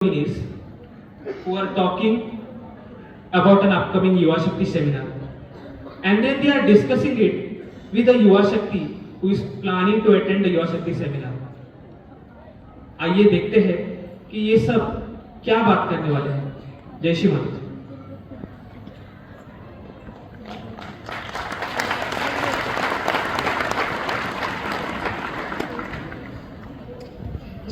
Is who are talking about an upcoming Yuva Shakti seminar, and then they are discussing it with the Yuva Shakti who is planning to attend the Yuva Shakti seminar. आइए देखते हैं कि ये सब क्या बात करने वाले हैं। जय श्री माता।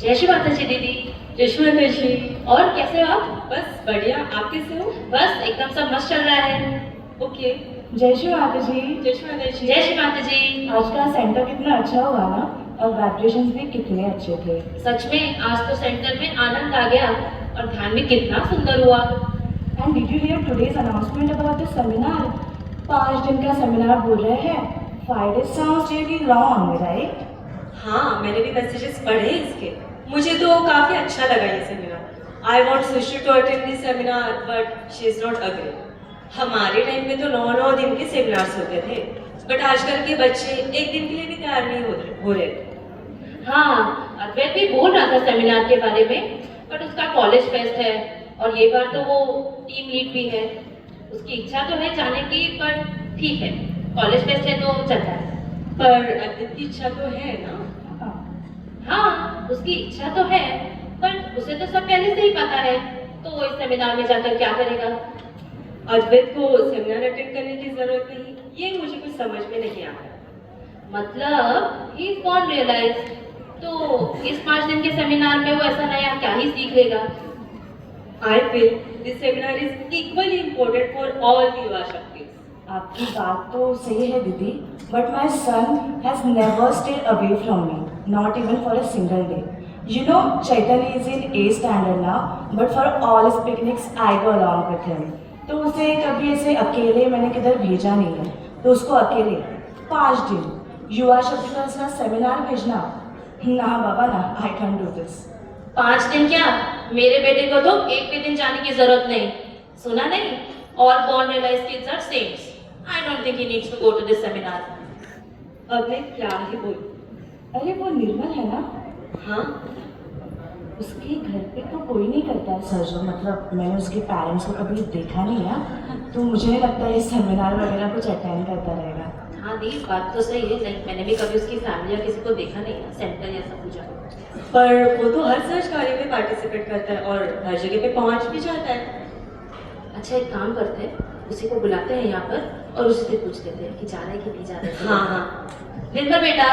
जय श्री माता जी दीदी। जय श्री माता जी। और कैसे हो आप? बस बढ़िया, आप कैसे हो? बस एकदम सब मस्त चल रहा है। ओके। जय श्री माता जी। जय श्री माता जी। जय श्री माता जी। आज का सेंटर कितना अच्छा हुआ ना, और वाइब्रेशंस भी कितने अच्छे थे। सच में आज तो सेंटर में आनंद आ गया और ध्यान भी कितना सुंदर हुआ। And did you here today's announcement about the seminar? 5 दिन का सेमिनार बोल रहे हैं। 5 days sounds really long, right? हाँ, मैंने भी मैसेजेस पढ़े इसके। मुझे तो काफी अच्छा लगा ये seminar. I want Srishti to attend this seminar but she is not agree. हमारे टाइम में तो 9-9 दिन के सेमिनार्स होते थे, बट आजकल के बच्चे एक दिन के लिए भी तैयार नहीं हो रहे। हाँ, अद्वैत भी बोल रहा था सेमिनार के बारे में, बट उसका कॉलेज फेस्ट है और ये बार तो वो टीम लीड भी है। उसकी इच्छा तो है जाने की, पर ठीक है, कॉलेज फेस्ट है तो चलता है। पर अद्वैत की इच्छा तो है ना? हाँ, उसकी इच्छा तो है, पर उसे तो सब पहले से ही पता है, तो वो इस सेमिनार में जाकर क्या करेगा? अद्वैत को सेमिनार अटेंड करने की जरूरत नहीं, ये मुझे कुछ समझ में नहीं आ रहा। मतलब ही इज गॉन रियलाइज, तो इस 5 दिन के सेमिनार में वो ऐसा नया क्या ही सीख लेगा? I feel this seminar is equally important for all yuva shakti. आपकी बात तो सही है दीदी, but my son has never stayed away from me, not even for a single day. You know, Chaitanya is in A standard now, but for all his picnics, I go along with him. तो उसे कभी ऐसे अकेले मैंने किधर भेजा नहीं है, तो उसको अकेले 5 दिन युवा शक्ति का ऐसा सेमिनार भेजना, ना बाबा ना, आई कैन डू दिस। 5 दिन क्या, मेरे बेटे को तो एक भी दिन जाने की जरूरत नहीं। सुना नहीं, all born realise kids are saints. I don't think he needs to go to this seminar. अब मैं क्या ही बोलूं? अरे वो निर्मल है ना, हाँ, उसके घर पे तो कोई नहीं करता है सर्जो, मतलब मैंने उसके पेरेंट्स को कभी देखा नहीं है, तो मुझे नहीं लगता ये सेमिनार वगैरह कुछ अटेंड करता रहेगा। हाँ दी, बात तो सही है, नहीं मैंने भी कभी उसकी फैमिली या किसी को देखा नहीं है सेंटर या सब पूजा। पर वो तो हर सर्च कार्य में पार्टिसिपेट करता है और हर जगह पे पहुंच भी जाता है। अच्छा एक काम करते हैं, उसी को बुलाते हैं यहाँ पर और उसी से पूछ लेते हैं कि जा रहा है कि नहीं जा रहा है। हाँ हाँ। निर्मल बेटा।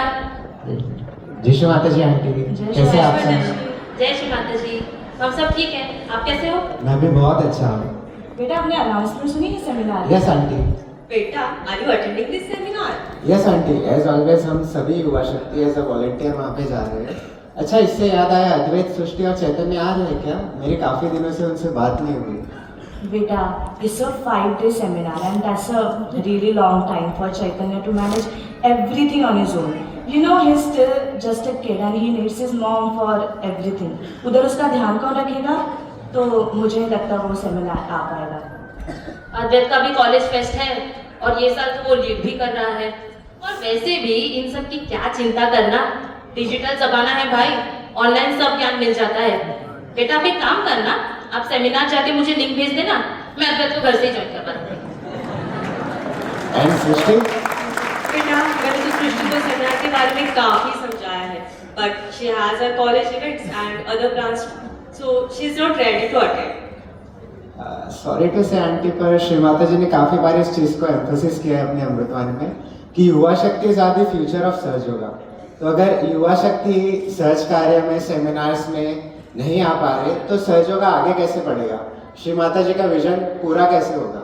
जय श्री माता जी आंटी, कैसे आप सब? जय श्री माता जी, हम सब ठीक हैं, आप कैसे हो? मैं भी बहुत अच्छा हूँ। बेटा आपने अनाउंसमेंट सुनी है सेमिनार? Yes aunty. बेटा, are you attending this seminar? Yes aunty, as always हम सभी युवा शक्ति एज अ वॉलंटियर वहाँ पे जा रहे हैं। अच्छा, इससे याद आया, अद्वैत, सृष्टि और चैतन्य आ रहे हैं क्या? मेरी काफी दिनों से उनसे बात नहीं हुई। Beta, it's a 5-day seminar and that's a really long time for Chaitanya to manage everything on his own. You know, he's still just a kid and he needs his mom for everything. उधर उसका ध्यान कौन रखेगा? तो मुझे नहीं लगता वो सेमिनार आ पाएगा। अद्वैत का भी कॉलेज फेस्ट है और ये साल तो वो लीड भी कर रहा है, और वैसे भी इन सब की क्या चिंता करना, डिजिटल जमाना है भाई, ऑनलाइन सब ज्ञान मिल जाता है। बेटा आप एक काम करना, आप सेमिनार जाके मुझे लिंक भेज देना, मैं अद्वैत को घर से ही ज्वाइन करवा दूंगी। एंड सृष्टि? बेटा, मैंने तो सृष्टि को सेमिनार के बारे में काफी समझाया है, but she has her college events and other plans, so she is not ready to attend. Sorry to say aunty, पर श्री माता जी ने काफी बार इस चीज को एम्फोसिस किया है अपने अमृतवाणी में कि yuva shakti is are the future of search होगा। तो अगर युवा शक्ति सर्च कार्य में, सेमिनार्स में नहीं आ पा रहे, तो सर्च होगा आगे कैसे बढ़ेगा? श्री माता जी का विजन पूरा कैसे होगा?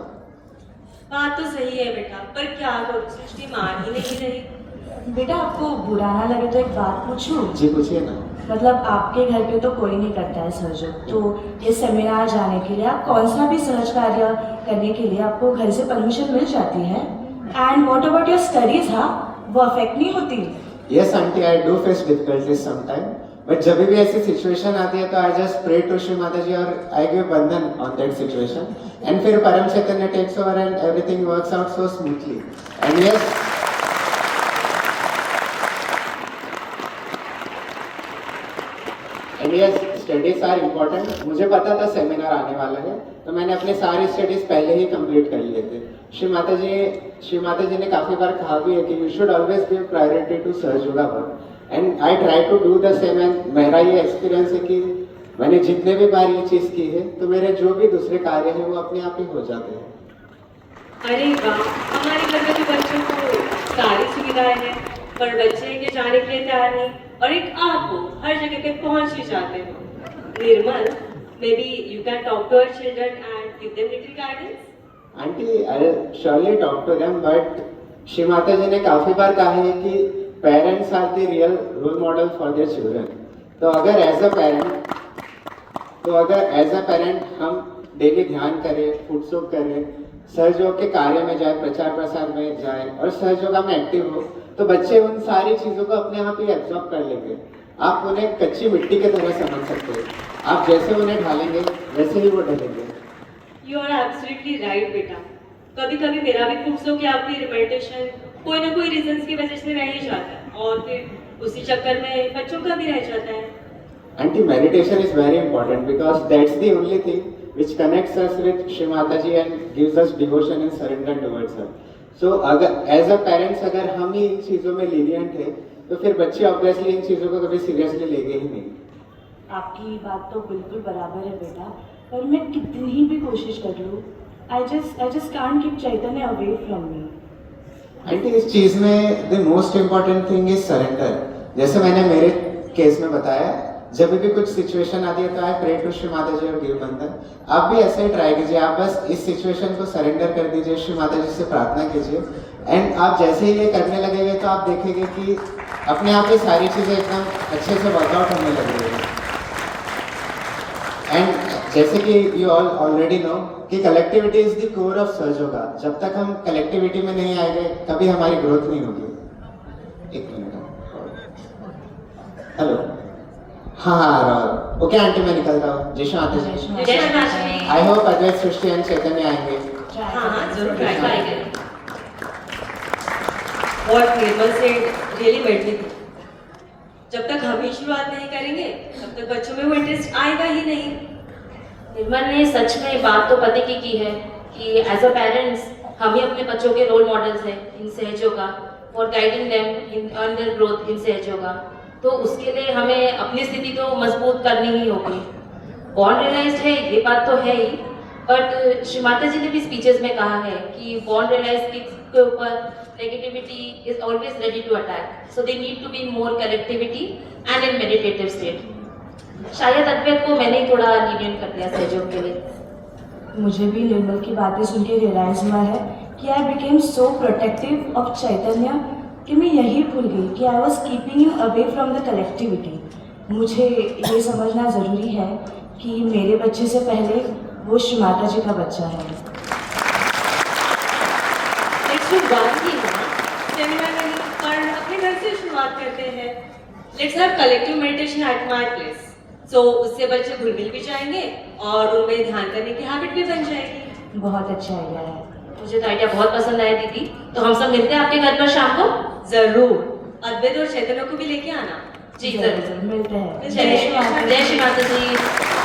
बात तो सही है बेटा, पर क्या करूं, सृष्टि मान ही नहीं रही। बेटा आपको बुरा ना लगे तो एक बात पूछूं? जी पूछिए ना। मतलब आपके घर पे तो कोई नहीं करता है सर्जो, तो ये सेमिनार जाने के लिए आप कौन सा भी सर्च कार्य करने के लिए आपको घर से परमिशन मिल जाती है? And what about your studies? हाँ, वो अफेक्ट नहीं होती? Yes aunty, I do face difficulties sometime, but जब भी ऐसी सिचुएशन आती है तो I just pray to Shri Mata ji और I give bandhan on that situation, and फिर Param Chaitanya takes over and everything works out so smoothly. And yes, and yes, studies are important. मुझे पता था सेमिनार आने वाला है, तो मैंने अपने सारे स्टडीज पहले ही कंप्लीट कर लिए थे। श्री माता जी ने काफ़ी बार कहा भी है कि you should always give priority to Sahaj yoga work, and I try to do the same. And मेरा ये एक्सपीरियंस है कि मैंने जितने भी बार ये चीज़ की है, तो मेरे जो भी दूसरे कार्य हैं वो अपने आप ही हो जाते हैं। अरे वाह, हमारे घर में तो बच्चों को सारी सुविधाएं हैं, पर बच्चे के जाने के लिए तैयार नहीं, और एक आप हो हर जगह पे पहुंच ही जाते हो। Nirmal, may be you can talk to our children and give them little guidance. Aunty, I surely talk to them, but Shri Mata ji ने काफ़ी बार कहा है कि parents are the real role model for their children. तो अगर एज अ पेरेंट हम daily ध्यान करें, फुटसुक करें, सहयोग के कार्य में जाए, प्रचार प्रसार में जाए और सहयोग में एक्टिव हो, तो बच्चे उन सारी चीज़ों को अपने आप ही एब्जॉर्ब कर लेंगे। आप उन्हें कच्ची मिट्टी की तरह समझ सकते हैं। आप जैसे उन्हें ढालेंगे वैसे ही वो ढलेंगे। यू आर एब्सोल्युटली राइट बेटा। कभी कभी मेरा भी फुटसुक या फिर मेडिटेशन कोई ना कोई रीजंस की वजह से रह ही जाता है, और फिर उसी चक्कर में बच्चों का भी रह जाता है। Auntie, meditation is very important because that's the only thing which connects us with Shri Mataji and gives us devotion and surrender towards her. So अगर as a parents अगर हम ही इन चीज़ों में lenient है, तो फिर बच्चे obviously इन चीज़ों को कभी seriously लेंगे ही नहीं। आपकी बात तो बिल्कुल बराबर है बेटा, पर मैं कितनी भी कोशिश कर लूँ, I just can't keep Chaitanya away from me. Aunty, इस चीज़ में the most important thing is surrender। जैसे मैंने मेरे केस में बताया, जब भी कुछ सिचुएशन आती है तो I pray to Shri Mata ji और गिव बंधन। आप भी ऐसे ही ट्राई कीजिए, आप बस इस सिचुएशन को सरेंडर कर दीजिए, श्री माता जी से प्रार्थना कीजिए, एंड आप जैसे ही ये करने लगेंगे तो आप देखेंगे कि अपने आप ये सारी चीज़ें एकदम अच्छे से वर्कआउट होने लगेगी। एंड जैसे कि यू ऑल ऑलरेडी नो कि collectivity is the core of सहज योगा। जब तक हम कलेक्टिविटी में नहीं आएंगे, कभी हमारी ग्रोथ नहीं होगी। एक मिनट, हेलो, हाँ, ओके आंटी, मैं निकलता हूँ। जय श्री माता जी। जय श्री माता जी। I hope Advaita Srishti and चैतन्य आएंगे। हाँ, जरूर ट्राई ट्राई करें। और निर्मल से रियली बैठनी थी। जब तक हम ही शुरुआत नहीं करेंगे, तब तक बच्चों में वो इंटरेस्ट आएगा ही नहीं। निर्मल ने सच में बात तो पते की है कि एज अ पेरेंट्स हम ही अपने बच्चों के रोल मॉडल्स हैं इन सहज yoga, for guiding them in on their growth in सहज योगा। तो उसके लिए हमें अपनी स्थिति तो मजबूत करनी ही होगी। बॉर्न रियलाइज्ड है, ये बात तो है ही, बट श्री माता जी ने भी स्पीचेस में कहा है कि बॉर्न रियलाइज्ड के ऊपर negativity is always ready to attack, so they need to be more collectivity and in meditative state. शायद अद्वैत को मैंने ही थोड़ा लीनियंट कर दिया सहयोग के लिए। मुझे भी निर्मल की बातें सुन के रियलाइज हुआ है कि I became so protective of Chaitanya कि मैं यही भूल गई कि I was keeping you away from the collectivity. मुझे ये समझना ज़रूरी है कि मेरे बच्चे से पहले वो श्री माता जी का बच्चा है। लेट्स डू वन थिंग ना, सेमिनार नहीं पर अपने घर से शुरुआत करते हैं। Let's have collective meditation at my place. So उससे बच्चे घुल मिल भी जाएंगे और उनमें ध्यान करने की हैबिट भी बन जाएगी। बहुत अच्छा आइडिया है। मुझे तो आइडिया बहुत पसंद आया दीदी। तो हम सब मिलते हैं आपके घर पर शाम को। जरूर, अद्वैत और चैतन्य को भी लेके आना। जी जरूर। मिलते हैं। जय श्री माता जी।